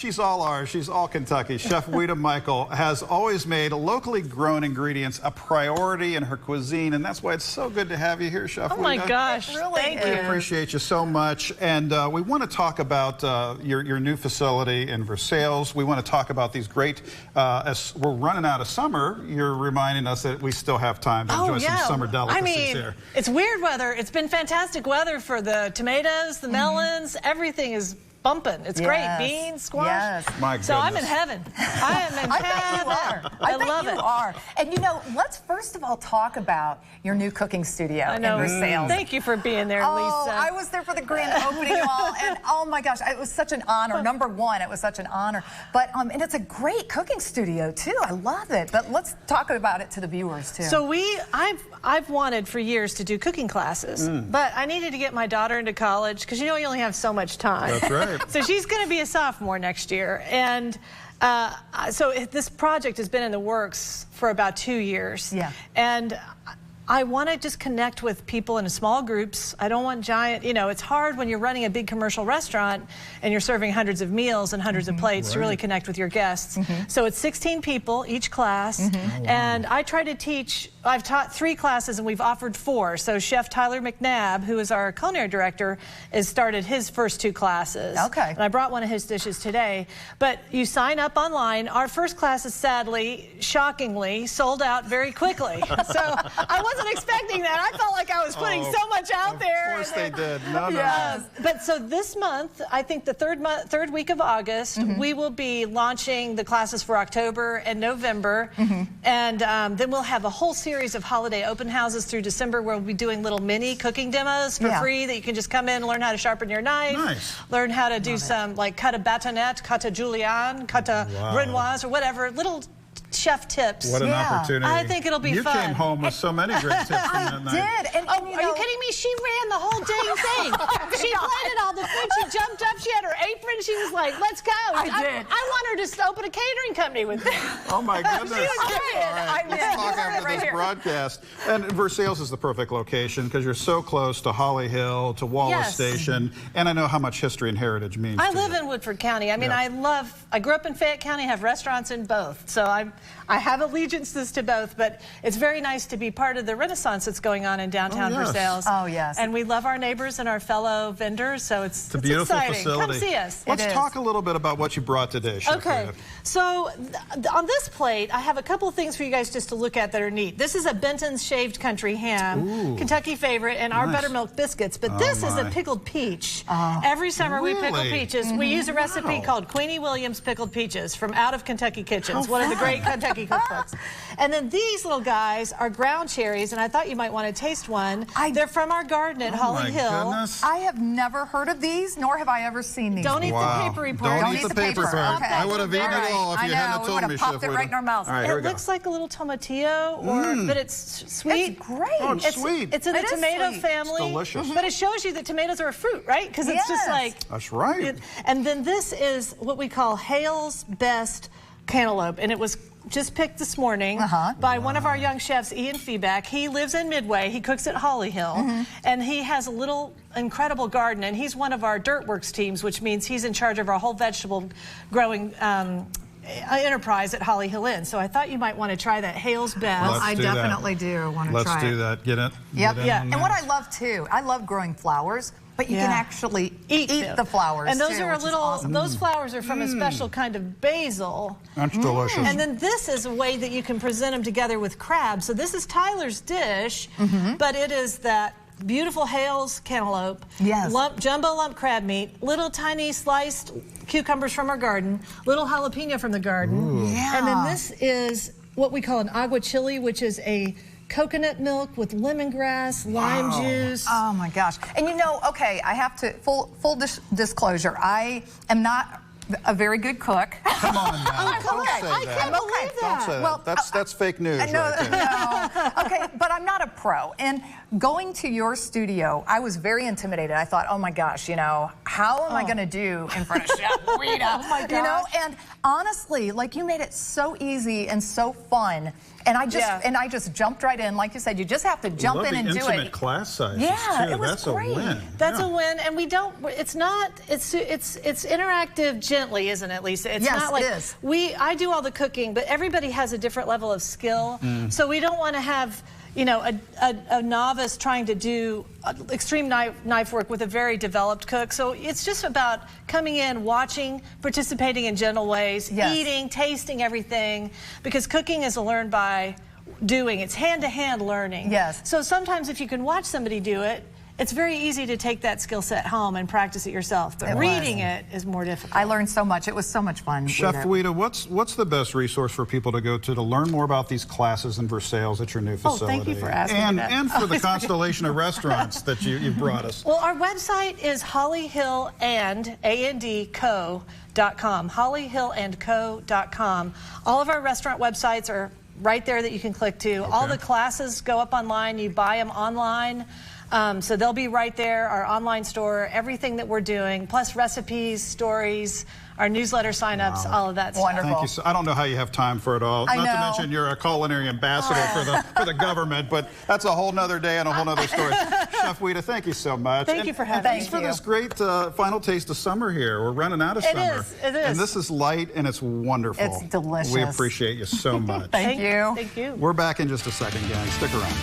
She's all ours. She's all Kentucky. Chef Ouita Michael has always made locally grown ingredients a priority in her cuisine, and that's why it's so good to have you here, Chef Ouita. Oh my gosh, thank you. We appreciate you so much, and we want to talk about your new facility in Versailles. We want to talk about these great, as we're running out of summer, you're reminding us that we still have time to enjoy some summer delicacies here. It's weird weather. It's been fantastic weather for the tomatoes, the melons, everything is bumping. It's great. Beans, squash. Yes. My goodness. So I'm in heaven. I am in heaven. Bet you are. I love it. You are. And you know, let's first of all talk about your new cooking studio in Versailles. Thank you for being there, Lisa. I was there for the grand opening, y'all, and oh my gosh, it was such an honor. Number one, it was such an honor. But and it's a great cooking studio too. I love it. But let's talk about it to the viewers too. So I've wanted for years to do cooking classes, but I needed to get my daughter into college because you only have so much time. That's right. So she's going to be a sophomore next year, and so this project has been in the works for about 2 years. Yeah. And I want to just connect with people in small groups. I don't want giant, it's hard when you're running a big commercial restaurant and you're serving hundreds of meals and hundreds of plates to really connect with your guests. So it's 16 people each class, and I try to teach. I've taught 3 classes and we've offered 4. So Chef Tyler McNabb, who is our culinary director, has started his first 2 classes. Okay. And I brought one of his dishes today. But you sign up online. Our first class is sadly, shockingly, sold out very quickly. So I wasn't expecting that. I felt like I was putting so much out there. Of course they did. No. But so this month, I think the third week of August, we will be launching the classes for October and November. And then we'll have a whole series of holiday open houses through December where we'll be doing little mini cooking demos for free that you can just come in and learn how to sharpen your knife, learn how to do some like cut a batonette, cut a julienne, cut a brunoise or whatever, little chef tips. What an opportunity. I think it'll be fun. You came home with so many great tips from that night. I did. And, are you kidding me? She ran the whole dang thing. She plated all the food. She jumped up. She had her apron. She was like, let's go. I did. I want her to open a catering company with me. Oh, my goodness. She was great. All right, let's talk after this broadcast. And Versailles is the perfect location because you're so close to Holly Hill, to Wallace Station, and I know how much history and heritage means I to live you. in Woodford County. I mean, I grew up in Fayette County, have restaurants in both. So I have allegiances to both, but it's very nice to be part of the renaissance that's going on in downtown Versailles. Oh, yes. And we love our neighbors and our fellow vendors, so it's a beautiful exciting. facility. Come see us. Let's talk a little bit about what you brought today, Chef. Okay, so on this plate, I have a couple of things for you guys just to look at that are neat. This is a Benton's shaved country ham, Kentucky favorite, and our buttermilk biscuits, but this is a pickled peach. Every summer we pickle peaches. We use a recipe called Queenie Williams Pickled Peaches from Out of Kentucky Kitchens, one of the great Kentucky cookbooks. And then these little guys are ground cherries, and I thought you might want to taste one. They're from our garden at Holly Hill. Goodness. I have never heard of these, nor have I ever seen these. Don't eat the papery part. Don't eat the paper part. I would have eaten it all if you hadn't told me, Chef. Popped it right in our mouths. All right, it looks like a little tomatillo, but it's sweet. It's great. Oh, it's sweet. It's in the tomato family. It's delicious. But it shows you that tomatoes are a fruit, right? Because it's just like... That's right. And then this is what we call Hale's Best Cantaloupe, and it was just picked this morning by one of our young chefs, Ian Feeback. He lives in Midway. He cooks at Holly Hill, and he has a little incredible garden, and he's one of our Dirtworks teams, which means he's in charge of our whole vegetable growing enterprise at Holly Hill Inn. So I thought you might want to try that Hale's Best. I definitely do want to try it. Let's do that. Get it. Yep. And what I love too, I love growing flowers. But you can actually eat the flowers, and those too, are a little. awesome. Those flowers are from a special kind of basil. That's delicious. And then this is a way that you can present them together with crab. So this is Tyler's dish, but it is that beautiful Hale's cantaloupe, jumbo lump crab meat, little tiny sliced cucumbers from our garden, little jalapeno from the garden, and then this is what we call an agua chili, which is a coconut milk with lemongrass, lime juice. Oh my gosh. And okay, I have to, full disclosure, I am not a very good cook. Come on now. Don't say I that. can't believe that. Don't say that. That's fake news No, right there. no. Okay, but I'm not a pro. And going to your studio, I was very intimidated. I thought, oh my gosh, you know, how am I going to do in front of Chef Ouita? Oh my gosh. You know, and honestly, like, you made it so easy and so fun. And I just jumped right in. Like you said, you just have to jump in and do it. Intimate class sizes, yeah, too. it was That's great. a win. That's a win, and we don't. It's not. It's interactive gently, isn't it, Lisa? It's Yes, not like it is. I do all the cooking, but everybody has a different level of skill. So we don't want to have, you know, a novice trying to do extreme knife work with a very developed cook. So it's just about coming in, watching, participating in gentle ways, eating, tasting everything, because cooking is learned by doing. It's hand-to-hand learning. Yes. So sometimes if you can watch somebody do it, it's very easy to take that skill set home and practice it yourself. But reading it is more difficult. I learned so much. It was so much fun. Chef Ouita, what's the best resource for people to go to learn more about these classes and Versailles at your new facility? Oh, thank you for asking me that. And for the constellation of restaurants that you brought us. Well, our website is hollyhillandco.com. hollyhillandco.com. All of our restaurant websites are right there that you can click to. Okay. All the classes go up online. You buy them online. So they'll be right there, our online store, everything that we're doing, plus recipes, stories, our newsletter signups, all of that stuff. Wonderful. Thank you. I don't know how you have time for it all. I Not know. to mention you're a culinary ambassador for the government, but that's a whole nother day and a whole nother story. Chef Ouita, thank you so much. Thank you for having me. me. Thanks for this great final taste of summer here. We're running out of summer. It is. And this is light and it's wonderful. It's delicious. We appreciate you so much. Thank you. Thank you. We're back in just a second, gang. Stick around.